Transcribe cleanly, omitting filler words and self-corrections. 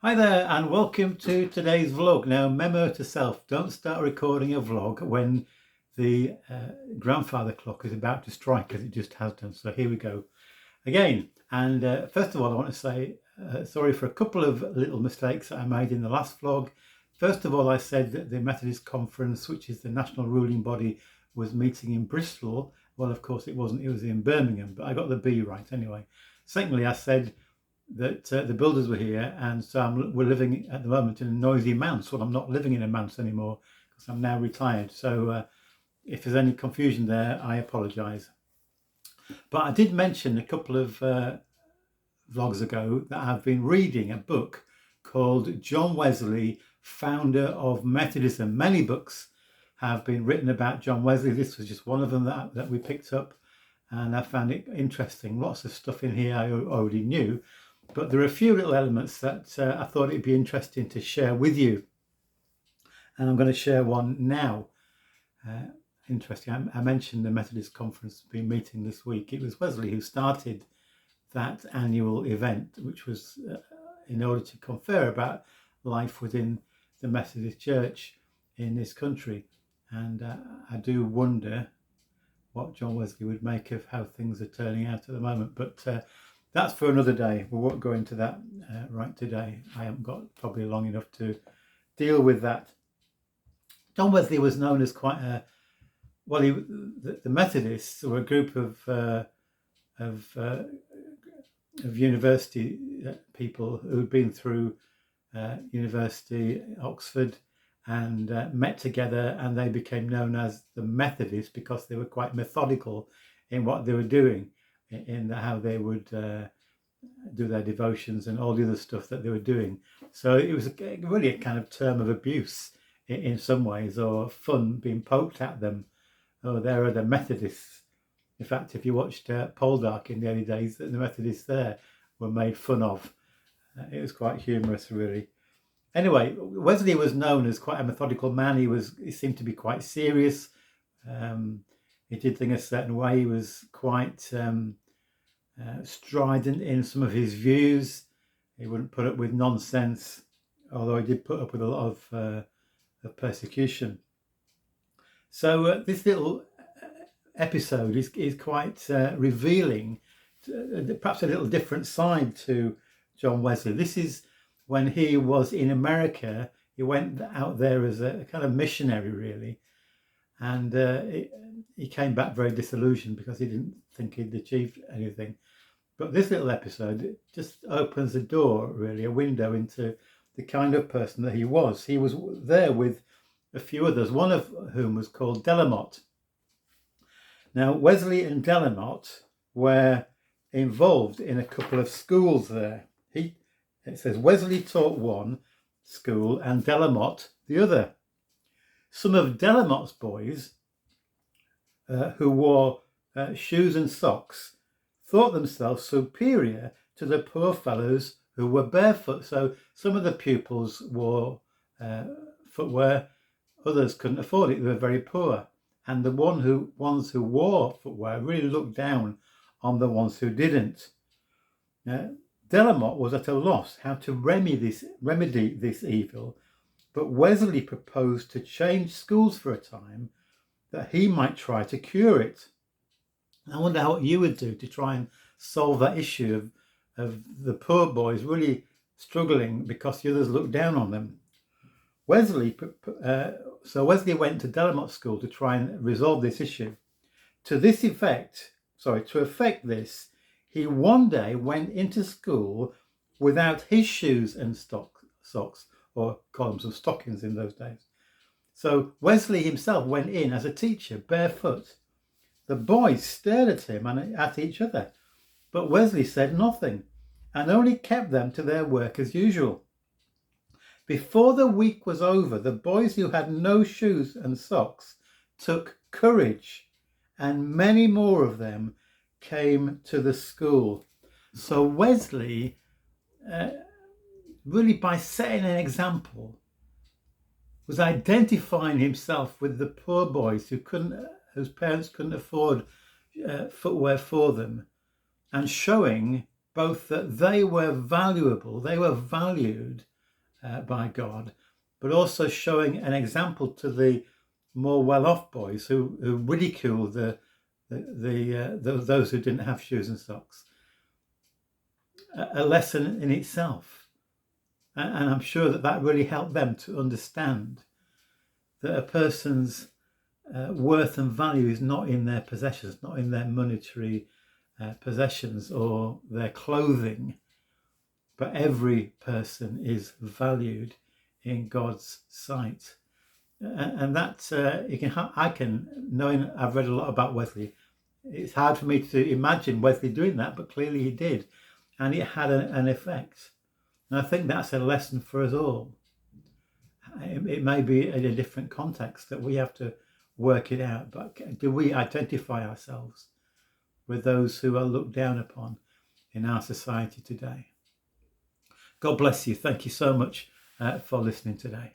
Hi there and welcome to today's vlog. Now, memo to self, don't start recording a vlog when the grandfather clock is about to strike, as it just has done. So here we go again. And first of all, I want to say sorry for a couple of little mistakes that I made in the last vlog. First of all, I said that the Methodist Conference, which is the national ruling body, was meeting in Bristol. Well, of course it wasn't, it was in Birmingham, but I got the B right anyway. Secondly, I said that the builders were here, and so we're living at the moment in a noisy manse. Well, I'm not living in a manse anymore because I'm now retired. So if there's any confusion there, I apologise. But I did mention a couple of vlogs ago that I've been reading a book called John Wesley, Founder of Methodism. Many books have been written about John Wesley. This was just one of them that we picked up, and I found it interesting. Lots of stuff in here I already knew, but there are a few little elements that I thought it'd be interesting to share with you. And I'm going to share one now. Interesting. I mentioned the Methodist Conference being meeting this week. It was Wesley who started that annual event, which was in order to confer about life within the Methodist Church in this country. And I do wonder what John Wesley would make of how things are turning out at the moment. But that's for another day. We won't go into that right today. I haven't got probably long enough to deal with that. John Wesley was known as quite a, well, the Methodists were a group of university people who'd been through university, Oxford, and met together, and they became known as the Methodists because they were quite methodical in what they were doing, in how they would do their devotions and all the other stuff that they were doing. So it was really a kind of term of abuse in some ways, or fun being poked at them. Oh, there are the Methodists. In fact, if you watched Poldark in the early days, the Methodists there were made fun of. It was quite humorous, really. Anyway, Wesley was known as quite a methodical man. He seemed to be quite serious. He did things a certain way. He was quite strident in some of his views. He wouldn't put up with nonsense, although he did put up with a lot of persecution. So this little episode is quite revealing, perhaps a little different side to John Wesley. This is when he was in America. He went out there as a kind of missionary, really, and he came back very disillusioned because he didn't think he'd achieved anything. But this little episode just opens the door, really, a window into the kind of person that he was. He was there with a few others, one of whom was called Delamott. Now, Wesley and Delamott were involved in a couple of schools there. It says Wesley taught one school and Delamott the other. Some of Delamott's boys who wore shoes and socks thought themselves superior to the poor fellows who were barefoot. So some of the pupils wore footwear, others couldn't afford it, they were very poor. And the ones who wore footwear really looked down on the ones who didn't. Delamott was at a loss how to remedy this evil, but Wesley proposed to change schools for a time that he might try to cure it. I wonder what you would do to try and solve that issue of the poor boys really struggling because the others looked down on them. So Wesley went to Delamott School to try and resolve this issue. To effect this, he one day went into school without his shoes and socks, or call them some stockings in those days. So Wesley himself went in as a teacher, barefoot. The boys stared at him and at each other, but Wesley said nothing and only kept them to their work as usual. Before the week was over, the boys who had no shoes and socks took courage, and many more of them came to the school. So Wesley, really by setting an example, was identifying himself with the poor boys whose parents couldn't afford footwear for them, and showing both that they were valuable, they were valued, by God, but also showing an example to the more well-off boys who ridicule those who didn't have shoes and socks. A lesson in itself, and I'm sure that really helped them to understand that a person's worth and value is not in their possessions, not in their monetary possessions or their clothing, but every person is valued in God's sight. And that I can, knowing I've read a lot about Wesley, it's hard for me to imagine Wesley doing that, but clearly he did, and it had an effect. And I think that's a lesson for us all. It may be in a different context that we have to work it out, but do we identify ourselves with those who are looked down upon in our society today? God bless you. Thank you so much for listening today.